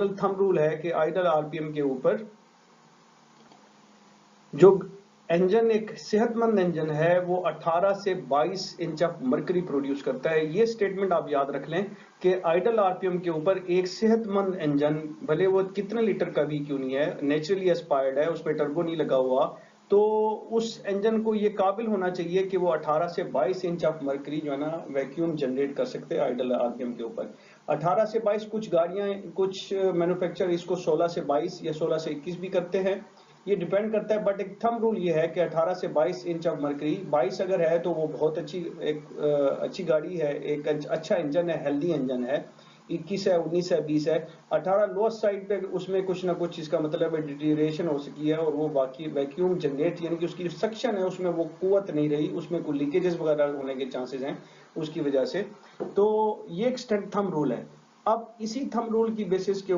Thumb rule है कि idol RPM के ऊपर जो इंजन एक सेहतमंद इंजन है वो 18 से 22 इंच ऑफ मरकरी प्रोड्यूस करता है। ये स्टेटमेंट आप याद रख लें कि आइडल आरपीएम के ऊपर एक सेहतमंद इंजन, भले वो कितने लीटर का भी क्यों नहीं है, नेचुरली एस्पायर्ड है, उसमें टर्बो नहीं लगा हुआ, तो उस इंजन को ये काबिल होना चाहिए कि वो 18 से 22 इंच ऑफ मरकरी जो है ना वैक्यूम जनरेट कर सकते हैं आइडल आरपीएम के ऊपर। 18 से 22, कुछ गाड़ियां, कुछ मैन्युफैक्चर इसको 16 से 22 या 16 से 21 भी करते हैं, ये डिपेंड करता है। बट एक थंब रूल ये है कि 18 से 22 इंच ऑफ मरकरी, 22 अगर है तो वो बहुत अच्छी एक अच्छी गाड़ी है, एक अच्छा इंजन है, हेल्दी इंजन है। 21 है, 19 है, 20 है, 18 लोएस्ट साइड पे उसमें कुछ ना कुछ इसका मतलब है डिटीरिएशन हो सकी है, और वो बाकी वैक्यूम जनरेट यानी कि उसकी जो सक्शन है उसमें वो कुवत नहीं रही, उसमें कोई लीकेजेस वगैरह होने के चांसेस हैं उसकी वजह से। तो ये एक थंब रूल है। अब इसी थंब रूल की बेसिस के